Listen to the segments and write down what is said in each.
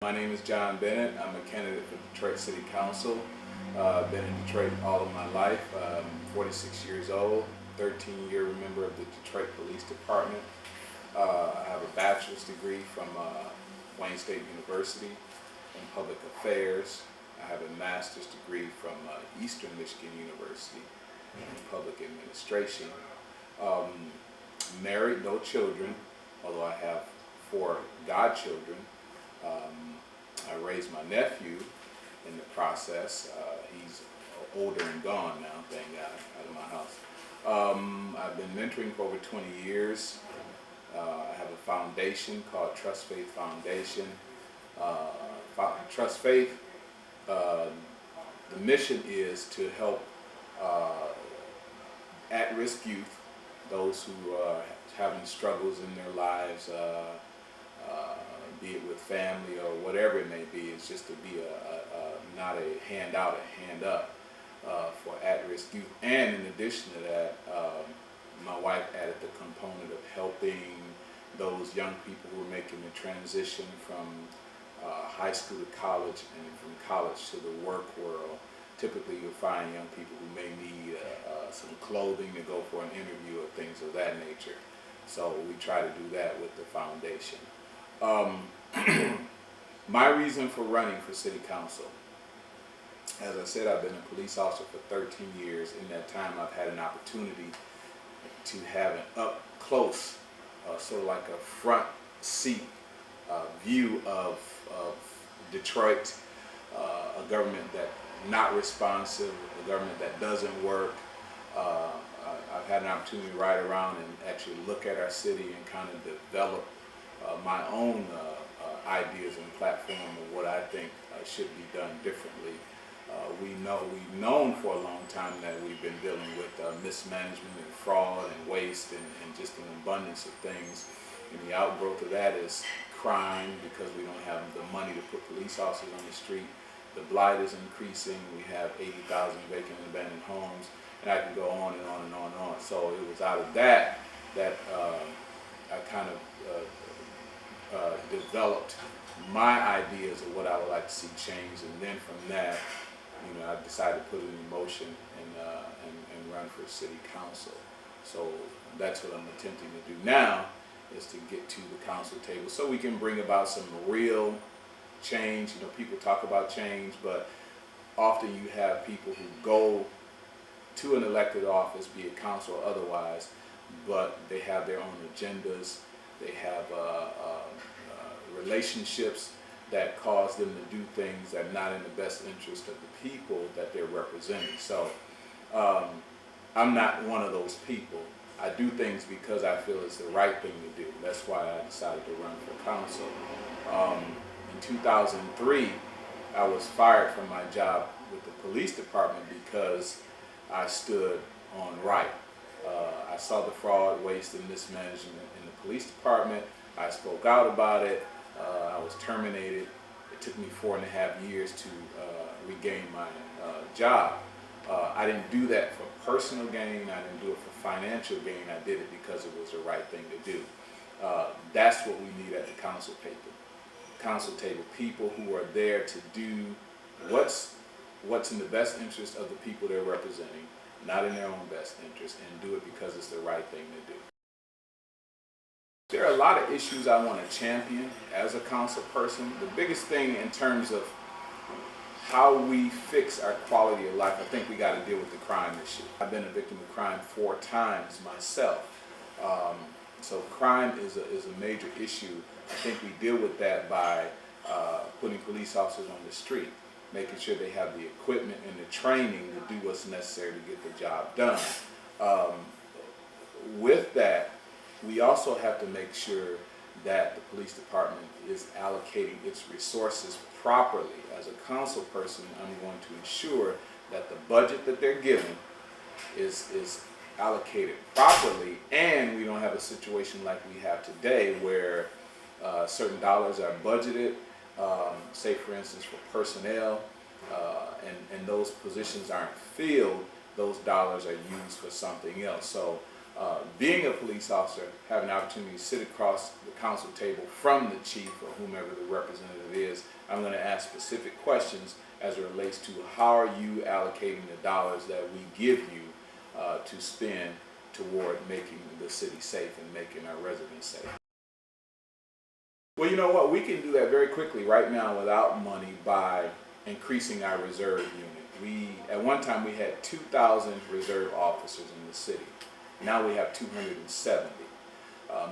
My name is John Bennett. I'm a candidate for Detroit City Council. Been in Detroit all of my life. 46 years old, 13-year member of the Detroit Police Department. I have a bachelor's degree from Wayne State University in Public Affairs. I have a master's degree from Eastern Michigan University in Public Administration. Married, no children, although I have 4 godchildren. I raised my nephew in the process. He's older and gone now, thank God, out of my house. I've been mentoring for over 20 years. I have a foundation called Trust Faith Foundation. Trust Faith, the mission is to help at-risk youth, those who are having struggles in their lives, be it with family or whatever it may be. It's just to be not a handout, a hand up for at-risk youth. And in addition to that, my wife added the component of helping those young people who are making the transition from high school to college and from college to the work world. Typically you'll find young people who may need some clothing to go for an interview or things of that nature. So we try to do that with the foundation. My reason for running for City Council, as I said, I've been a police officer for 13 years. In that time I've had an opportunity to have an up close, sort of like a front seat view of Detroit, a government that's not responsive, a government that doesn't work. I've had an opportunity to ride around and actually look at our city and kind of develop my own ideas and platform of what I think should be done differently. We've known for a long time that we've been dealing with mismanagement and fraud and waste and just an abundance of things. And the outgrowth of that is crime, because we don't have the money to put police officers on the street. The blight is increasing. We have 80,000 vacant and abandoned homes, and I can go on and on and on and on. So it was out of that I kind of developed my ideas of what I would like to see change, and then from that, I decided to put it in motion and run for city council. So that's what I'm attempting to do now, is to get to the council table so we can bring about some real change. People talk about change, but often you have people who go to an elected office, be it council or otherwise, but they have their own agendas. They have relationships that cause them to do things that are not in the best interest of the people that they're representing. So I'm not one of those people. I do things because I feel it's the right thing to do. That's why I decided to run for council. In 2003, I was fired from my job with the police department because I stood on right. I saw the fraud, waste, and mismanagement in the police department. I spoke out about it. I was terminated. It took me 4.5 years to regain my job. I didn't do that for personal gain. I didn't do it for financial gain. I did it because it was the right thing to do. That's what we need at the council table. People who are there to do what's in the best interest of the people they're representing, not in their own best interest, and do it because it's the right thing to do. There are a lot of issues I want to champion as a council person. The biggest thing in terms of how we fix our quality of life, I think we got to deal with the crime issue. I've been a victim of crime 4 times myself. So crime is a major issue. I think we deal with that by putting police officers on the street, making sure they have the equipment and the training to do what's necessary to get the job done. With that, we also have to make sure that the police department is allocating its resources properly. As a council person, I'm going to ensure that the budget that they're given is allocated properly, and we don't have a situation like we have today where certain dollars are budgeted, say for instance for personnel, and those positions aren't filled. Those dollars are used for something else. So Being a police officer, having an opportunity to sit across the council table from the chief or whomever the representative is, I'm going to ask specific questions as it relates to how are you allocating the dollars that we give you to spend toward making the city safe and making our residents safe. Well, you know what? We can do that very quickly right now without money by increasing our reserve unit. At one time we had 2,000 reserve officers in the city. Now we have 270.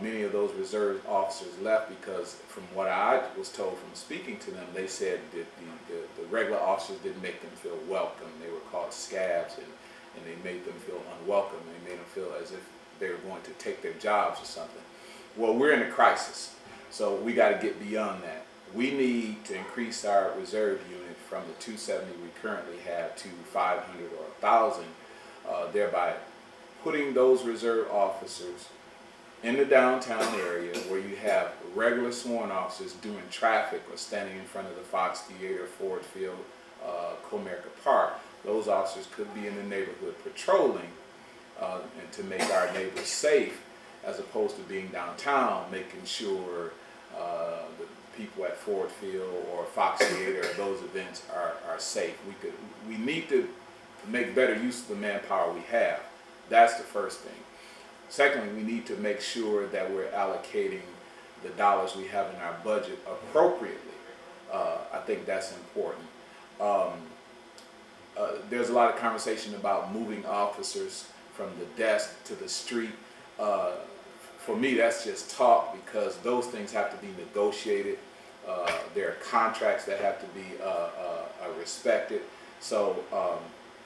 Many of those reserve officers left because, from what I was told from speaking to them, they said that the regular officers didn't make them feel welcome. They were called scabs, and they made them feel unwelcome. They made them feel as if they were going to take their jobs or something. Well, we're in a crisis, so we got to get beyond that. We need to increase our reserve unit from the 270 we currently have to 500 or 1,000, thereby putting those reserve officers in the downtown area where you have regular sworn officers doing traffic or standing in front of the Fox Theater, Ford Field, Comerica Park. Those officers could be in the neighborhood patrolling and to make our neighbors safe, as opposed to being downtown making sure the people at Ford Field or Fox Theater, those events are safe. We need to make better use of the manpower we have. That's the first thing. Secondly, we need to make sure that we're allocating the dollars we have in our budget appropriately. I think that's important. There's a lot of conversation about moving officers from the desk to the street. For me, that's just talk, because those things have to be negotiated. There are contracts that have to be respected. So,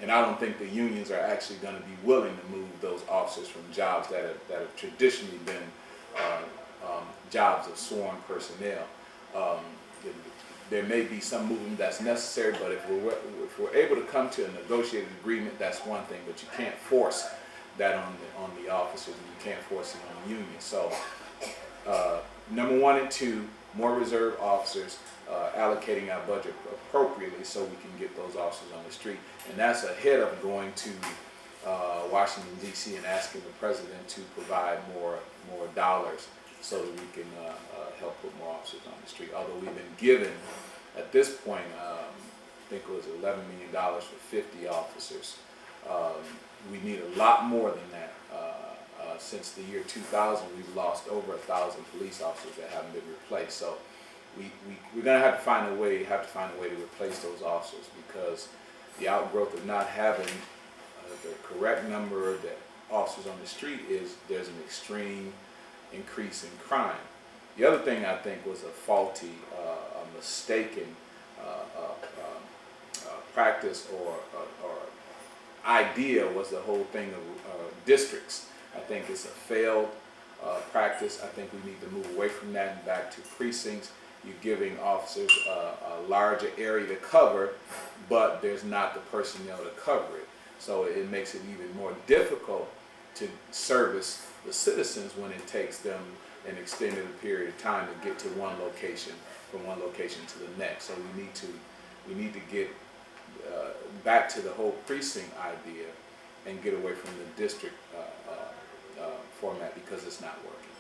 and I don't think the unions are actually going to be willing to move those officers from jobs that have traditionally been jobs of sworn personnel. There may be some movement that's necessary, but if we're able to come to a negotiated agreement, that's one thing. But you can't force that on the officers, and you can't force it on the union. So, number 1 and 2, more reserve officers, allocating our budget appropriately so we can get those officers on the street. And that's ahead of going to Washington, D.C. and asking the president to provide more dollars so that we can help put more officers on the street. Although we've been given, at this point, I think it was $11 million for 50 officers. We need a lot more than that. Since the year 2000, we've lost over 1,000 police officers that haven't been replaced. So we're going to have to find a way to replace those officers, because the outgrowth of not having the correct number of officers on the street is there's an extreme increase in crime. The other thing I think was a faulty, a mistaken practice or idea was the whole thing of districts. I think it's a failed practice. I think we need to move away from that and back to precincts. You're giving officers a larger area to cover, but there's not the personnel to cover it. So it makes it even more difficult to service the citizens when it takes them an extended period of time to get to one location, from one location to the next. So we need to get back to the whole precinct idea and get away from the district format, because it's not working.